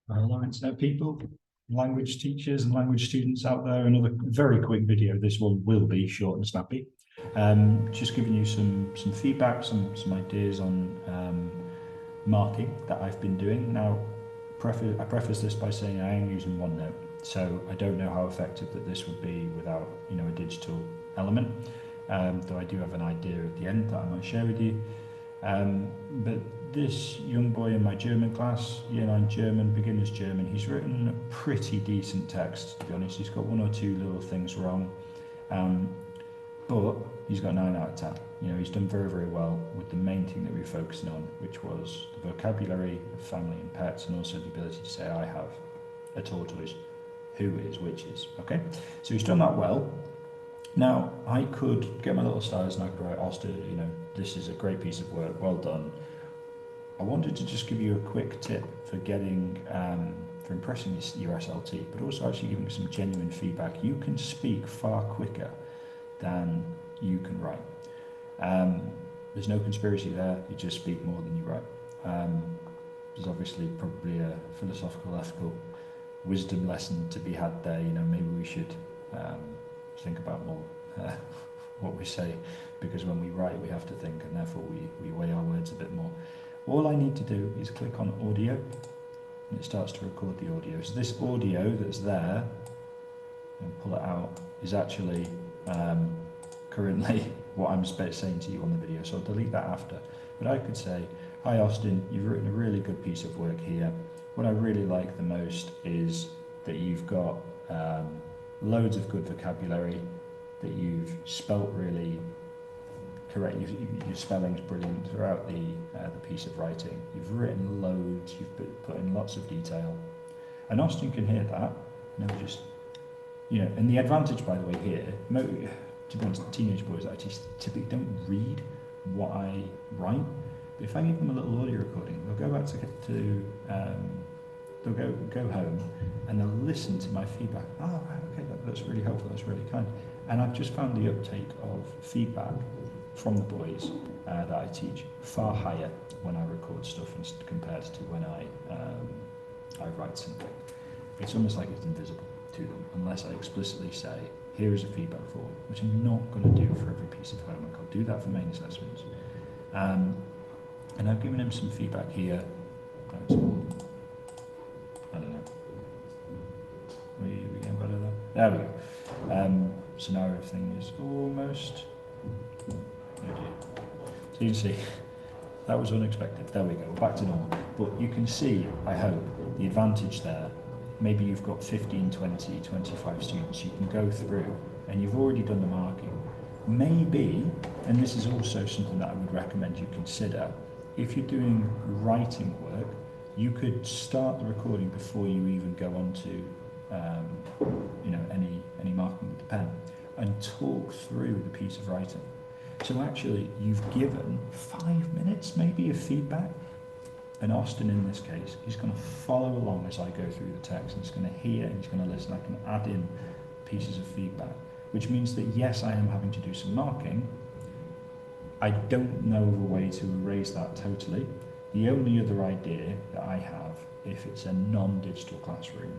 Hello, internet people, language teachers and language students out there. Another very quick video. This one will be short and snappy. Just giving you some feedback, some ideas on marking that I've been doing. Now, I preface this by saying I am using OneNote, so I don't know how effective that this would be without a digital element. Though I do have an idea at the end that I might share with you. But this young boy in my German class, Year 9 German, beginner's German, he's written a pretty decent text, to be honest. He's got one or two little things wrong, but he's got 9 out of 10. He's done very, very well with the main thing that we were focusing on, which was the vocabulary of family and pets, and also the ability to say, I have a tortoise, who is, which is, okay? So he's done that well. Now, I could get my little stars and I could write, Austin, this is a great piece of work, well done. I wanted to just give you a quick tip for getting, for impressing your SLT, but also actually giving some genuine feedback. You can speak far quicker than you can write. There's no conspiracy there, you just speak more than you write. There's obviously probably a philosophical, ethical wisdom lesson to be had there. Maybe we should think about more what we say, because when we write we have to think, and therefore we weigh our words a bit more. All I need to do is click on audio and it starts to record the audio. So this audio that's there, and pull it out, is actually currently what I'm saying to you on the video, so I'll delete that after. But I could say, hi Austin, you've written a really good piece of work here. What I really like the most is that you've got loads of good vocabulary, that you've spelt really correct, your spelling's brilliant throughout the piece of writing. You've written loads, you've put in lots of detail. And Austin can hear that, and the advantage, by the way, here, to be honest, teenage boys actually typically don't read what I write, but if I give them a little audio recording, they'll go back they'll go home and they'll listen to my feedback. Oh, right, okay, that's really helpful, that's really kind. And I've just found the uptake of feedback from the boys that I teach far higher when I record stuff compared to when I write something. It's almost like it's invisible to them, unless I explicitly say, here is a feedback form, which I'm not going to do for every piece of homework. I'll do that for main assessments. And I've given him some feedback here. I don't know. We getting better there? There we go. So now everything is almost. Oh dear. So you can see, that was unexpected. There we go, we're back to normal. But you can see, I hope, the advantage there. Maybe you've got 15, 20, 25 students you can go through, and you've already done the marking. Maybe, and this is also something that I would recommend you consider, if you're doing writing work, you could start the recording before you even go on to any marking with the pen, and talk through the piece of writing. So actually you've given 5 minutes maybe of feedback, and Austin in this case, he's going to follow along as I go through the text, and he's going to hear and he's going to listen. I can add in pieces of feedback, which means that yes, I am having to do some marking. I don't know of a way to erase that totally. The only other idea that I have, if it's a non-digital classroom,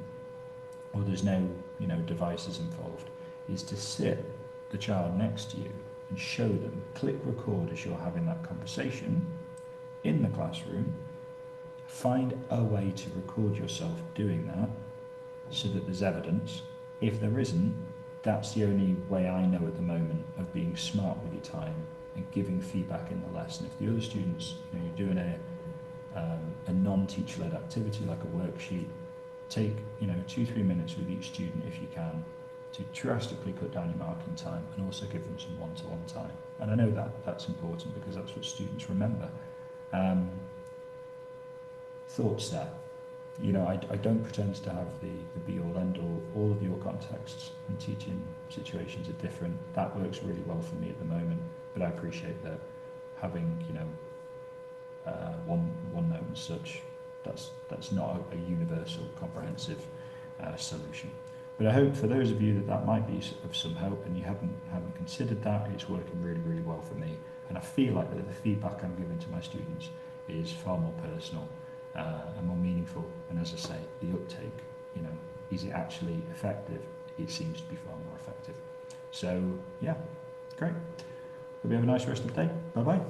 or there's no devices involved, is to sit the child next to you and show them, click record as you're having that conversation in the classroom, find a way to record yourself doing that so that there's evidence. If there isn't, that's the only way I know at the moment of being smart with your time and giving feedback in the lesson. If the other students, you're doing a non-teacher-led activity like a worksheet, take 2-3 minutes with each student if you can, to drastically cut down your marking time, and also give them some one-to-one time. And I know that's important because that's what students remember. Thoughts there. I don't pretend to have the be-all, end-all. All of your contexts and teaching situations are different. That works really well for me at the moment, but I appreciate that having OneNote and such, that's not a universal, comprehensive solution. But I hope for those of you that might be of some help, and you haven't considered that, it's working really, really well for me. And I feel like that the feedback I'm giving to my students is far more personal and more meaningful. And as I say, take? You know, is it actually effective? It seems to be far more effective. So yeah, great. Hope you have a nice rest of the day. Bye bye.